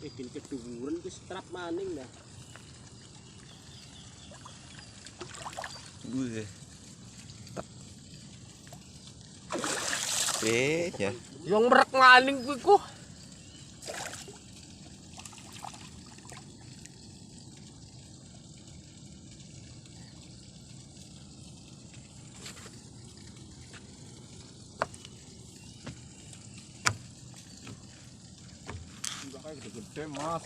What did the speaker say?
Bin keduren wis trap maning dah. Gue. Ya. Yang merak maning kuwi kok. Gede-gede mas.